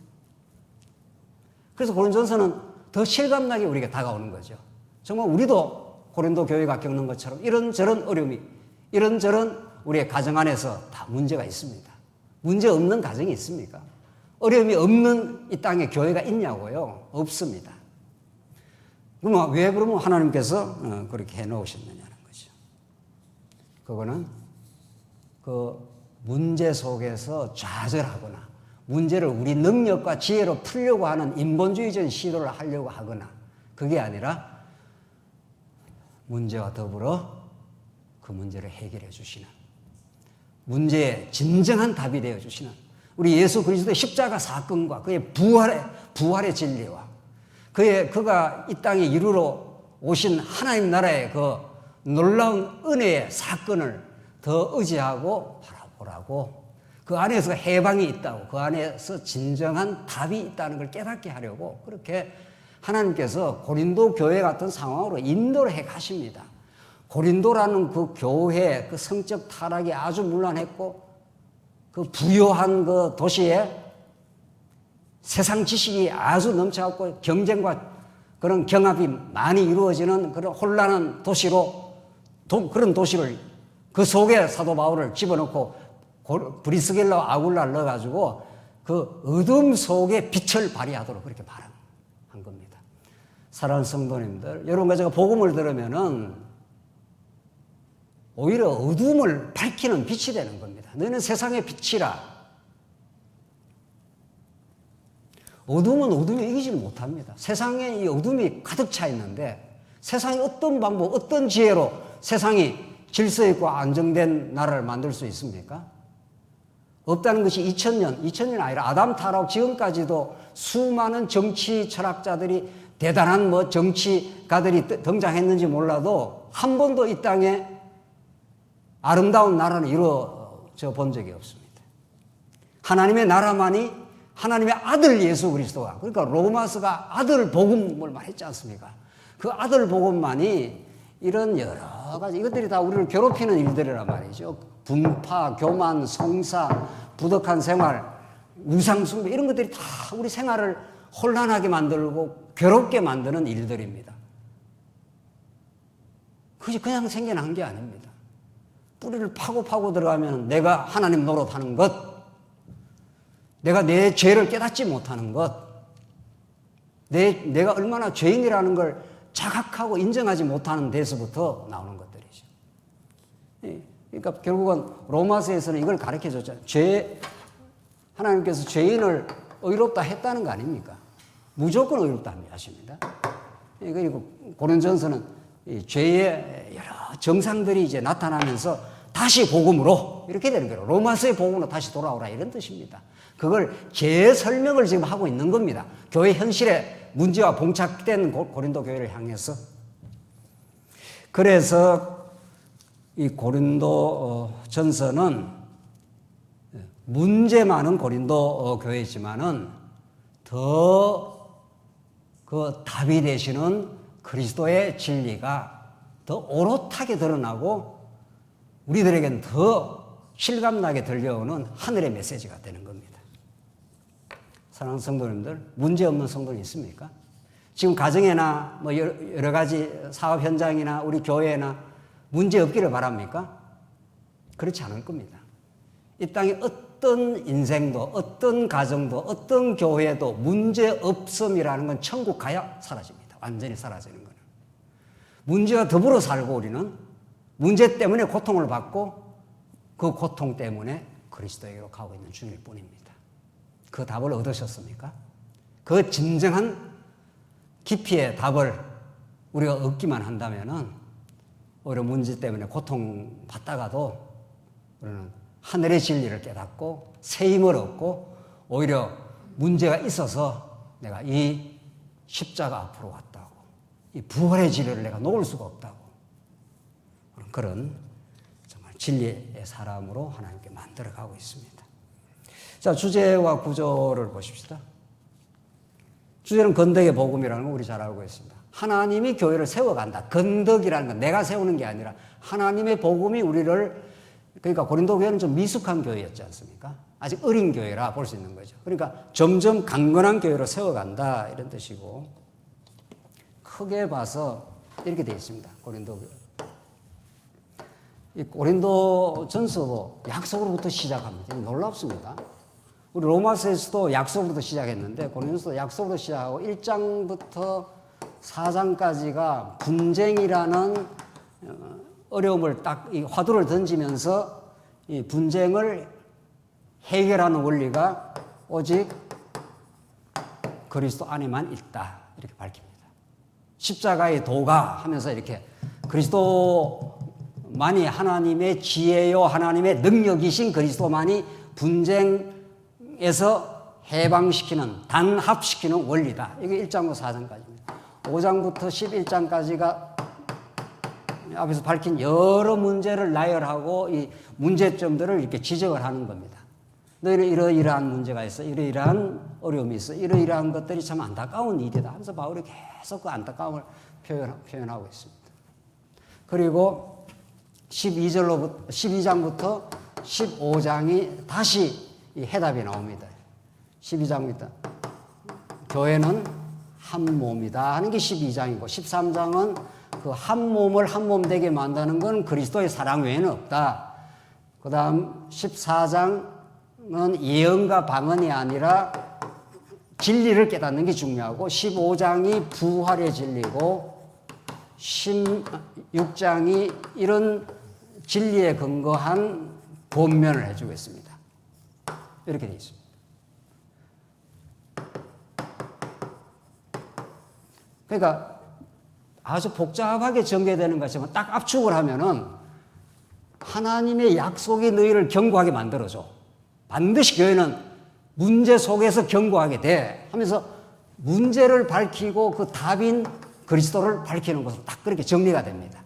그래서 고린전서는 더 실감나게 우리에게 다가오는 거죠. 정말 우리도 고린도 교회가 겪는 것처럼 이런저런 어려움이, 이런저런 우리의 가정 안에서 다 문제가 있습니다. 문제 없는 가정이 있습니까? 어려움이 없는 이 땅에 교회가 있냐고요? 없습니다. 그러면 왜 그러면 하나님께서 그렇게 해놓으셨느냐는 거죠. 그거는 그 문제 속에서 좌절하거나 문제를 우리 능력과 지혜로 풀려고 하는 인본주의적인 시도를 하려고 하거나 그게 아니라 문제와 더불어 그 문제를 해결해 주시는, 문제의 진정한 답이 되어 주시는 우리 예수 그리스도의 십자가 사건과 그의 부활의 진리와 그가 이 땅에 이루러 오신 하나님 나라의 그 놀라운 은혜의 사건을 더 의지하고 바라보라고, 그 안에서 해방이 있다고, 그 안에서 진정한 답이 있다는 걸 깨닫게 하려고 그렇게 하나님께서 고린도 교회 같은 상황으로 인도를 해 가십니다. 고린도라는 그 교회, 그 성적 타락이 아주 문란했고, 그 부요한 그 도시에 세상 지식이 아주 넘쳐갖고 경쟁과 그런 경합이 많이 이루어지는 그런 혼란한 도시로, 그런 도시를 그 속에 사도 바울을 집어넣고 브리스길라와 아굴라를 넣어가지고 그 어둠 속에 빛을 발휘하도록 그렇게 말한 겁니다. 사랑하는 성도님들, 여러분과 제가 복음을 들으면은 오히려 어둠을 밝히는 빛이 되는 겁니다. 너희는 세상의 빛이라. 어둠은 어둠이 이기지를 못합니다. 세상에 이 어둠이 가득 차 있는데 세상이 어떤 방법, 어떤 지혜로 세상이 질서 있고 안정된 나라를 만들 수 있습니까? 없다는 것이 2000년 아니라 아담 타락 지금까지도 수많은 정치 철학자들이 대단한 정치가들이 등장했는지 몰라도 한 번도 이 땅에 아름다운 나라는 이루어져 본 적이 없습니다. 하나님의 나라만이 하나님의 아들 예수 그리스도가, 그러니까 로마서가 아들 복음을 말했지 않습니까? 그 아들 복음만이 이런 여러 가지 이것들이 다 우리를 괴롭히는 일들이란 말이죠. 분파, 교만, 송사, 부덕한 생활, 우상숭배 이런 것들이 다 우리 생활을 혼란하게 만들고 괴롭게 만드는 일들입니다. 그것이 그냥 생겨난 게 아닙니다. 뿌리를 파고 들어가면 내가 하나님 노릇하는 것, 내가 내 죄를 깨닫지 못하는 것, 내가 얼마나 죄인이라는 걸 자각하고 인정하지 못하는 데서부터 나오는 것들이죠. 그러니까 결국은 로마서에서는 이걸 가르쳐 줬잖아요. 하나님께서 죄인을 의롭다 했다는 거 아닙니까? 무조건 의롭다 하십니다. 그리고 고린도전서는 죄의 여러 정상들이 이제 나타나면서 다시 복음으로 이렇게 되는 거예요. 로마서의 복음으로 다시 돌아오라 이런 뜻입니다. 그걸 재설명을 지금 하고 있는 겁니다. 교회 현실에 문제와 봉착된 고린도 교회를 향해서. 그래서 이 고린도 전서는 문제 많은 고린도 교회지만은 더 그 답이 되시는 그리스도의 진리가 더 오롯하게 드러나고 우리들에게는 더 실감나게 들려오는 하늘의 메시지가 되는 겁니다. 사랑하는 성도님들, 문제 없는 성도는 있습니까? 지금 가정에나 뭐 여러 가지 사업 현장이나 우리 교회나 문제 없기를 바랍니까? 그렇지 않을 겁니다. 이 땅에 어떤 인생도, 어떤 가정도, 어떤 교회도 문제 없음이라는 건 천국 가야 사라집니다. 완전히 사라지는 거는. 문제와 더불어 살고 우리는 문제 때문에 고통을 받고 그 고통 때문에 그리스도에게로 가고 있는 중일 뿐입니다. 그 답을 얻으셨습니까? 그 진정한 깊이의 답을 우리가 얻기만 한다면은 오히려 문제 때문에 고통받다가도 우리는 하늘의 진리를 깨닫고 새 힘을 얻고 오히려 문제가 있어서 내가 이 십자가 앞으로 왔다고 이 부활의 진리를 내가 놓을 수가 없다고 그런 정말 진리의 사람으로 하나님께 만들어가고 있습니다. 자, 주제와 구조를 보십시다. 주제는 건덕의 복음이라는 거 우리 잘 알고 있습니다. 하나님이 교회를 세워간다. 건덕이라는 건 내가 세우는 게 아니라 하나님의 복음이 우리를, 그러니까 고린도 교회는 좀 미숙한 교회였지 않습니까? 아직 어린 교회라 볼 수 있는 거죠. 그러니까 점점 강건한 교회로 세워간다 이런 뜻이고, 크게 봐서 이렇게 되어 있습니다. 고린도 교회. 이 고린도 전서도 약속으로부터 시작합니다. 놀랍습니다. 우리 로마서에서도 약속으로부터 시작했는데 고린도서도 약속으로 시작하고 1장부터 4장까지가 분쟁이라는 어려움을 딱 이 화두를 던지면서 이 분쟁을 해결하는 원리가 오직 그리스도 안에만 있다 이렇게 밝힙니다. 십자가의 도가 하면서 이렇게 그리스도만이 하나님의 지혜요 하나님의 능력이신 그리스도만이 분쟁에서 해방시키는 단합시키는 원리다. 이게 1장부터 4장까지입니다. 5장부터 11장까지가 앞에서 밝힌 여러 문제를 나열하고 이 문제점들을 이렇게 지적을 하는 겁니다. 너희는 이러이러한 문제가 있어. 이러이러한 어려움이 있어. 이러이러한 것들이 참 안타까운 일이다. 하면서 바울이 계속 그 안타까움을 표현하고 있습니다. 그리고 12장부터 15장이 다시 이 해답이 나옵니다. 12장입니다. 교회는 한 몸이다 하는 게 12장이고 13장은 그 한 몸을 한 몸 되게 만드는 건 그리스도의 사랑 외에는 없다. 그 다음 14장은 예언과 방언이 아니라 진리를 깨닫는 게 중요하고 15장이 부활의 진리고 16장이 이런 진리에 근거한 권면을 해주고 있습니다. 이렇게 되어 있습니다. 그러니까 아주 복잡하게 전개되는 것이지만 딱 압축을 하면은 하나님의 약속이 너희를 견고하게 만들어줘. 반드시 교회는 문제 속에서 견고하게 돼 하면서 문제를 밝히고 그 답인 그리스도를 밝히는 것으로 딱 그렇게 정리가 됩니다.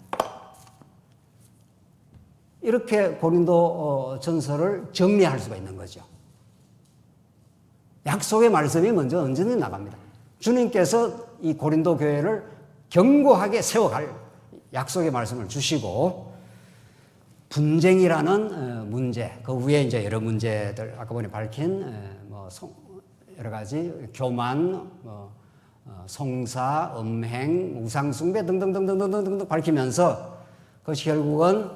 이렇게 고린도 전서를 정리할 수가 있는 거죠. 약속의 말씀이 먼저 언제든지 나갑니다. 주님께서 이 고린도 교회를 견고하게 세워갈 약속의 말씀을 주시고 분쟁이라는 문제, 그 위에 이제 여러 문제들 아까 전에 밝힌 뭐 여러 가지 교만, 성사, 음행, 우상숭배 등등등등등등 밝히면서 그것이 결국은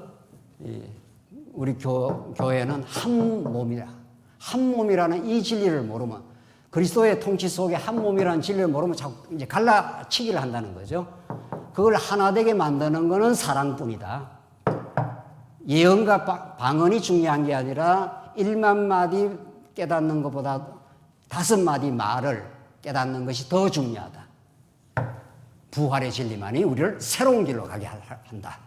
우리 교회는 한 몸이라, 한 몸이라는 이 진리를 모르면 그리스도의 통치 속에 한 몸이라는 진리를 모르면 자꾸 이제 갈라치기를 한다는 거죠. 그걸 하나 되게 만드는 것은 사랑뿐이다. 예언과 방언이 중요한 게 아니라 1만 마디 깨닫는 것보다 5마디 말을 깨닫는 것이 더 중요하다. 부활의 진리만이 우리를 새로운 길로 가게 한다.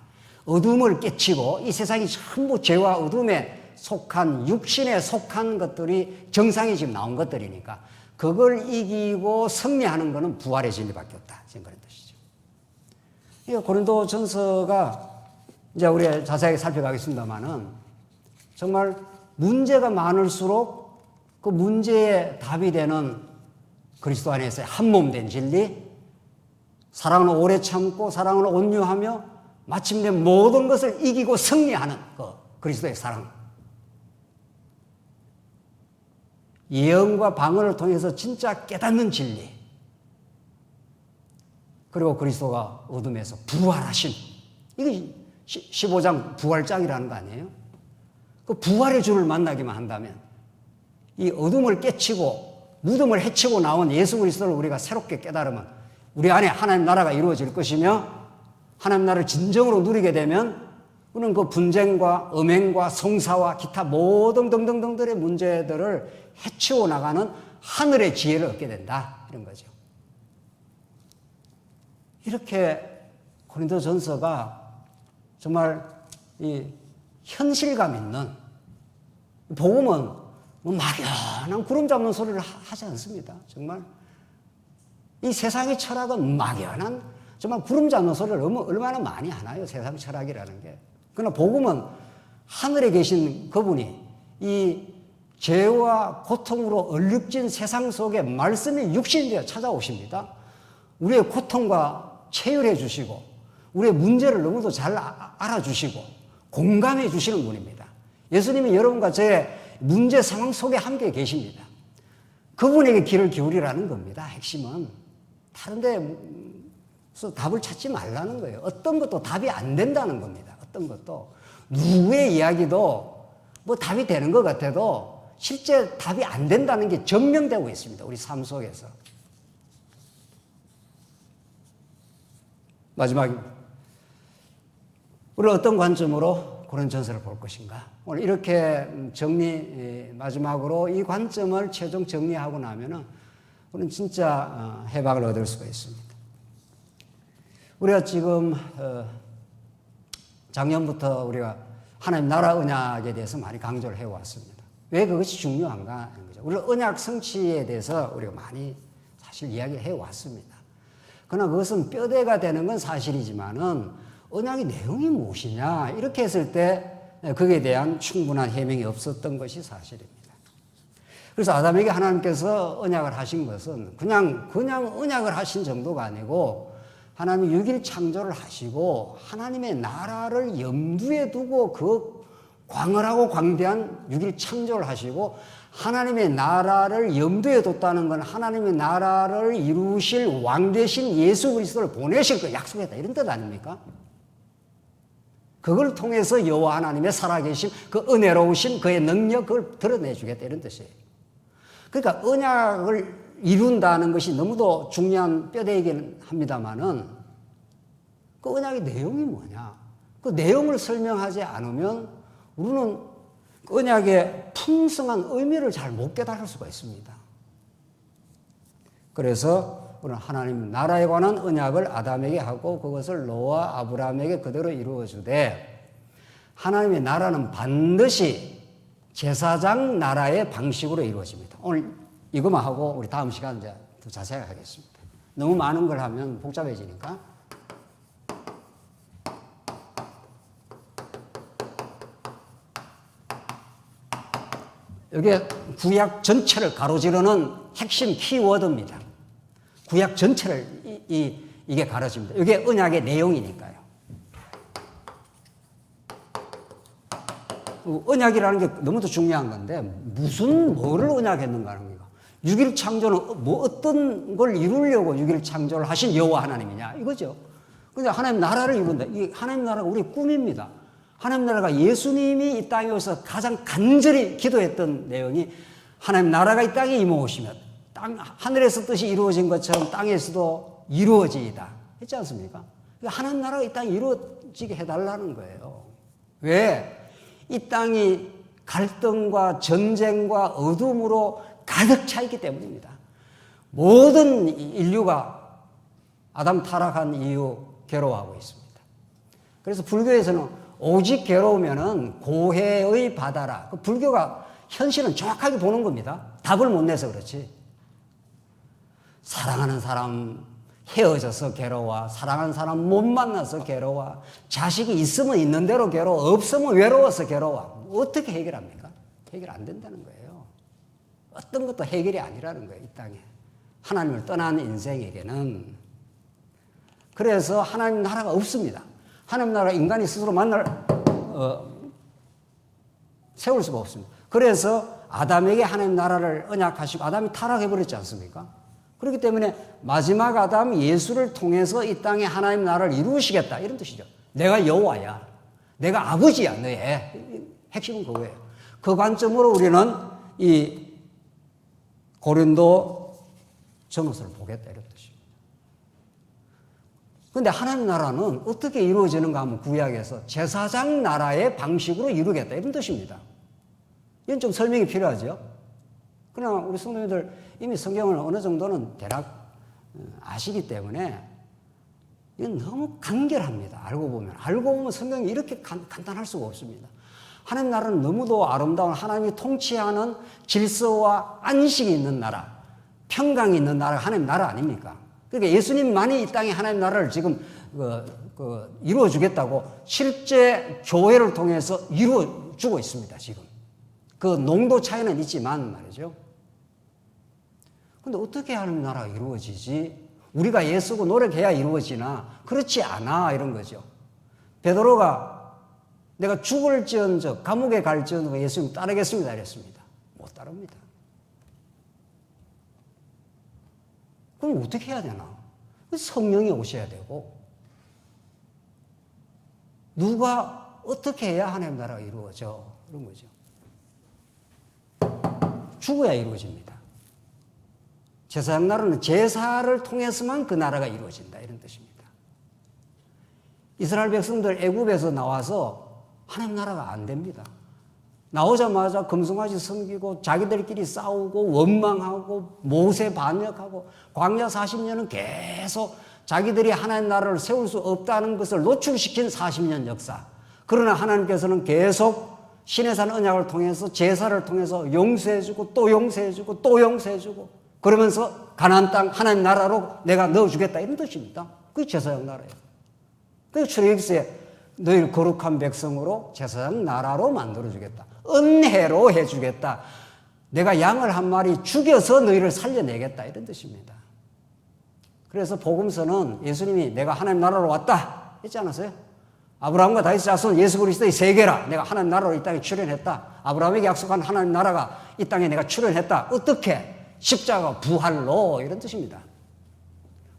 어둠을 깨치고 이 세상이 전부 죄와 어둠에 속한 육신에 속한 것들이 정상이 지금 나온 것들이니까 그걸 이기고 승리하는 것은 부활의 진리밖에 없다. 지금 그런 뜻이죠. 고린도전서가 이제 우리 자세하게 살펴가겠습니다만은 정말 문제가 많을수록 그 문제에 답이 되는 그리스도 안에서의 한몸된 진리, 사랑은 오래 참고 사랑은 온유하며 마침내 모든 것을 이기고 승리하는 그 그리스도의 사랑. 예언과 방언을 통해서 진짜 깨닫는 진리. 그리고 그리스도가 어둠에서 부활하신. 이게 15장 부활장이라는 거 아니에요? 그 부활의 주를 만나기만 한다면 이 어둠을 깨치고 무덤을 해치고 나온 예수 그리스도를 우리가 새롭게 깨달으면 우리 안에 하나님 나라가 이루어질 것이며 하나님 나라를 진정으로 누리게 되면 우리는 그 분쟁과 음행과 성사와 기타 모든 등등등들의 문제들을 해치워 나가는 하늘의 지혜를 얻게 된다. 이런 거죠. 이렇게 고린도전서가 정말 이 현실감 있는 복음은 뭐 막연한 구름 잡는 소리를 하지 않습니다. 정말 이 세상의 철학은 막연한 정말 구름 잡는 소리를 얼마나 많이 하나요? 세상 철학이라는 게. 그러나 복음은 하늘에 계신 그분이 이 죄와 고통으로 얼룩진 세상 속에 말씀이 육신이 되어 찾아오십니다. 우리의 고통과 체휼해 주시고 우리의 문제를 너무도 잘 알아주시고 공감해 주시는 분입니다. 예수님이 여러분과 저의 문제 상황 속에 함께 계십니다. 그분에게 귀를 기울이라는 겁니다. 핵심은. 다른 데서 답을 찾지 말라는 거예요. 어떤 것도 답이 안 된다는 겁니다. 어떤 것도. 누구의 이야기도 뭐 답이 되는 것 같아도 실제 답이 안 된다는 게 증명되고 있습니다. 우리 삶 속에서. 마지막입니다. 우리는 어떤 관점으로 고린도전서를 볼 것인가? 오늘 이렇게 마지막으로 이 관점을 최종 정리하고 나면은 우리는 진짜 해방을 얻을 수가 있습니다. 우리가 지금 작년부터 우리가 하나님 나라 언약에 대해서 많이 강조를 해왔습니다. 왜 그것이 중요한가 하는 거죠. 우리가 언약 성취에 대해서 우리가 많이 사실 이야기를 해왔습니다. 그러나 그것은 뼈대가 되는 건 사실이지만은 언약의 내용이 무엇이냐 이렇게 했을 때 거기에 대한 충분한 해명이 없었던 것이 사실입니다. 그래서 아담에게 하나님께서 언약을 하신 것은 그냥 언약을 하신 정도가 아니고 하나님이 6일 창조를 하시고 하나님의 나라를 염두에 두고 그 광활하고 광대한 6일 창조를 하시고 하나님의 나라를 염두에 뒀다는 건 하나님의 나라를 이루실 왕 되신 예수 그리스도를 보내실 거 약속했다 이런 뜻 아닙니까? 그걸 통해서 여호와 하나님의 살아계심, 그 은혜로우심, 그의 능력 그걸 드러내주겠다 이런 뜻이에요. 그러니까 언약을 이룬다는 것이 너무도 중요한 뼈대이긴 합니다만은 그 언약의 내용이 뭐냐? 그 내용을 설명하지 않으면 우리는 그 언약의 풍성한 의미를 잘 못 깨달을 수가 있습니다. 그래서 우리는 하나님 나라에 관한 언약을 아담에게 하고 그것을 노아, 아브라함에게 그대로 이루어주되 하나님의 나라는 반드시 제사장 나라의 방식으로 이루어집니다. 오늘 이것만 하고 우리 다음 시간 이제 더 자세하게 하겠습니다. 너무 많은 걸 하면 복잡해지니까. 이게 구약 전체를 가로지르는 핵심 키워드입니다. 구약 전체를 이게 가르칩니다. 이게 언약의 내용이니까요. 언약이라는 게 너무도 중요한 건데 뭐를 언약했는가 하는 겁니다. 6일 창조는 뭐 어떤 걸 이루려고 6일 창조를 하신 여호와 하나님이냐 이거죠. 근데 하나님 나라를 이룬다. 이 하나님 나라가 우리의 꿈입니다. 하나님 나라가 예수님이 이 땅에 오셔서 가장 간절히 기도했던 내용이 하나님 나라가 이 땅에 임하오시면 하늘에서 뜻이 이루어진 것처럼 땅에서도 이루어지이다 했지 않습니까? 하나님 나라가 이 땅에 이루어지게 해달라는 거예요. 왜? 이 땅이 갈등과 전쟁과 어둠으로 가득 차 있기 때문입니다. 모든 인류가 아담 타락한 이후 괴로워하고 있습니다. 그래서 불교에서는 오직 괴로우면은 고해의 바다라. 그 불교가 현실은 정확하게 보는 겁니다. 답을 못 내서 그렇지. 사랑하는 사람 헤어져서 괴로워, 사랑하는 사람 못 만나서 괴로워, 자식이 있으면 있는 대로 괴로워, 없으면 외로워서 괴로워. 어떻게 해결합니까? 해결 안 된다는 거예요. 어떤 것도 해결이 아니라는 거예요, 이 땅에. 하나님을 떠난 인생에게는. 그래서 하나님 나라가 없습니다. 하나님 나라 인간이 스스로 세울 수가 없습니다. 그래서 아담에게 하나님 나라를 언약하시고 아담이 타락해버렸지 않습니까? 그렇기 때문에 마지막 아담 예수를 통해서 이 땅에 하나님 나라를 이루시겠다 이런 뜻이죠. 내가 여호와야. 내가 아버지야 너의. 핵심은 그거예요. 그 관점으로 우리는 이 고린도 전후서를 보겠다 이런 뜻입니다. 그런데 하나님 나라는 어떻게 이루어지는가 하면 구약에서 제사장 나라의 방식으로 이루겠다 이런 뜻입니다. 이건 좀 설명이 필요하죠. 그러나 우리 성도님들 이미 성경을 어느 정도는 대략 아시기 때문에 이건 너무 간결합니다. 알고 보면 성경이 이렇게 간단할 수가 없습니다. 하나님 나라는 너무도 아름다운 하나님이 통치하는 질서와 안식이 있는 나라, 평강이 있는 나라가 하나님 나라 아닙니까? 그러니까 예수님만이 이 땅에 하나님 나라를 지금 이루어 주겠다고 실제 교회를 통해서 이루어 주고 있습니다. 지금 그 농도 차이는 있지만 말이죠. 근데 어떻게 하나님 나라가 이루어지지? 우리가 예수고 노력해야 이루어지나? 그렇지 않아 이런 거죠. 베드로가 내가 죽을지언정 감옥에 갈지언정 예수님 따르겠습니다 이랬습니다. 못 따릅니다. 그럼 어떻게 해야 되나? 성령이 오셔야 되고 누가 어떻게 해야 하나님 나라가 이루어져? 그런 거죠. 죽어야 이루어집니다. 제사장 나라는 제사를 통해서만 그 나라가 이루어진다 이런 뜻입니다. 이스라엘 백성들 애굽에서 나와서 하나님 나라가 안 됩니다. 나오자마자 금송아지 섬기고 자기들끼리 싸우고 원망하고 모세 반역하고 광야 40년은 계속 자기들이 하나님 나라를 세울 수 없다는 것을 노출시킨 40년 역사. 그러나 하나님께서는 계속 신의 언약을 통해서 제사를 통해서 용서해주고 또 용서해주고 또 용서해주고 그러면서 가나안 땅 하나님 나라로 내가 넣어주겠다 이런 뜻입니다. 그게 제사장 나라예요. 그래서 출애굽기서에 너희를 거룩한 백성으로 제사장 나라로 만들어주겠다. 은혜로 해주겠다. 내가 양을 한 마리 죽여서 너희를 살려내겠다 이런 뜻입니다. 그래서 복음서는 예수님이 내가 하나님 나라로 왔다 했지 않았어요? 아브라함과 다윗의 자손 예수 그리스도의 세계라. 내가 하나님 나라로 이 땅에 출현했다. 아브라함에게 약속한 하나님 나라가 이 땅에 내가 출현했다. 어떻게? 십자가 부활로 이런 뜻입니다.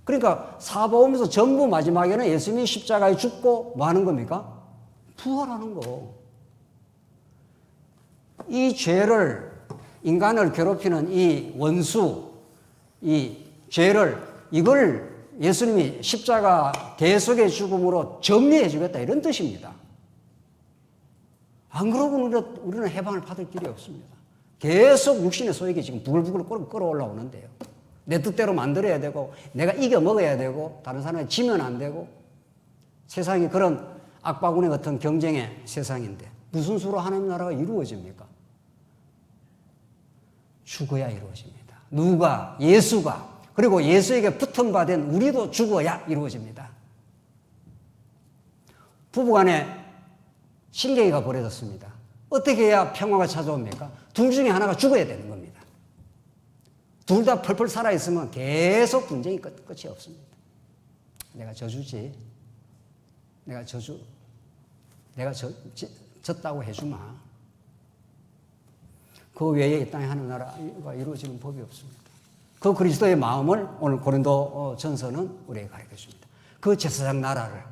그러니까 사복음서 전부 마지막에는 예수님이 십자가에 죽고 뭐 하는 겁니까? 부활하는 거. 이 죄를 인간을 괴롭히는 이 원수, 이 죄를 이걸 예수님이 십자가 대속의 죽음으로 정리해 주겠다 이런 뜻입니다. 안 그러고는 우리는 해방을 받을 길이 없습니다. 계속 육신의 소욕이 지금 부글부글 끓어올라오는데요. 내 뜻대로 만들어야 되고 내가 이겨 먹어야 되고 다른 사람이 지면 안 되고 세상이 그런 악바구니 같은 경쟁의 세상인데 무슨 수로 하나님 나라가 이루어집니까? 죽어야 이루어집니다. 누가? 예수가. 그리고 예수에게 붙은 바 된 우리도 죽어야 이루어집니다. 부부간에 신경이가 벌어졌습니다. 어떻게 해야 평화가 찾아옵니까? 둘 중에 하나가 죽어야 되는 겁니다. 둘 다 펄펄 살아있으면 계속 분쟁이 끝이 없습니다. 내가 저주지. 내가 졌다고 해주마. 그 외에 이 땅에 하는 나라가 이루어지는 법이 없습니다. 그 그리스도의 마음을 오늘 고린도 전서는 우리에게 가르쳐 줍니다. 그 제사장 나라를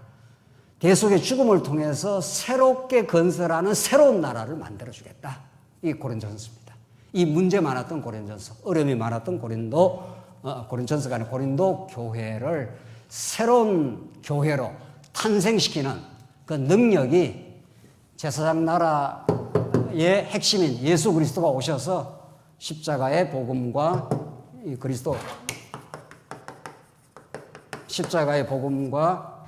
대속의 죽음을 통해서 새롭게 건설하는 새로운 나라를 만들어주겠다. 이게 고린도전서입니다. 이 문제 많았던 고린도전서, 어려움이 많았던 고린도전서가 아니라 고린도 교회를 새로운 교회로 탄생시키는 그 능력이 제사장 나라의 핵심인 예수 그리스도가 오셔서 십자가의 복음과 이 그리스도 십자가의 복음과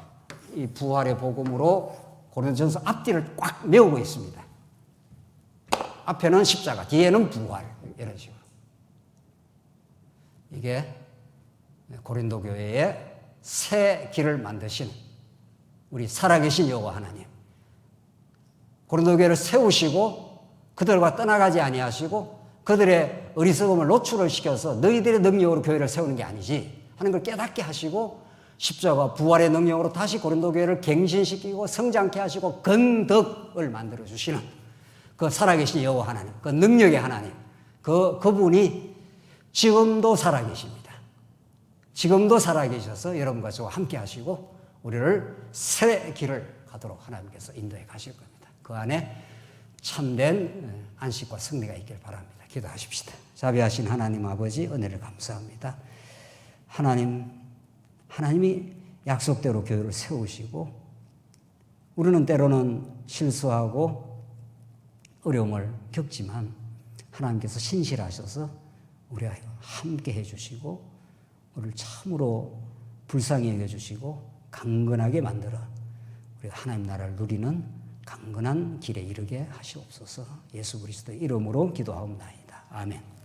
이 부활의 복음으로 고린도전서 앞뒤를 꽉 메우고 있습니다. 앞에는 십자가, 뒤에는 부활, 이런 식으로. 이게 고린도 교회의 새 길을 만드신 우리 살아계신 여호와 하나님. 고린도 교회를 세우시고 그들과 떠나가지 아니하시고 그들의 어리석음을 노출을 시켜서 너희들의 능력으로 교회를 세우는 게 아니지 하는 걸 깨닫게 하시고 십자가 부활의 능력으로 다시 고린도 교회를 갱신시키고 성장케 하시고 건덕을 만들어 주시는 그 살아계신 여호와 하나님, 그 능력의 하나님, 그분이 지금도 살아계십니다. 지금도 살아계셔서 여러분과 저와 함께 하시고 우리를 새 길을 가도록 하나님께서 인도해 가실 겁니다. 그 안에 참된 안식과 승리가 있길 바랍니다. 기도하십시다. 자비하신 하나님 아버지, 은혜를 감사합니다. 하나님이 약속대로 교회를 세우시고 우리는 때로는 실수하고 어려움을 겪지만 하나님께서 신실하셔서 우리와 함께 해주시고 우리를 참으로 불쌍히 여겨주시고 강건하게 만들어 우리가 하나님 나라를 누리는 강건한 길에 이르게 하시옵소서. 예수 그리스도의 이름으로 기도하옵나이다. 아멘.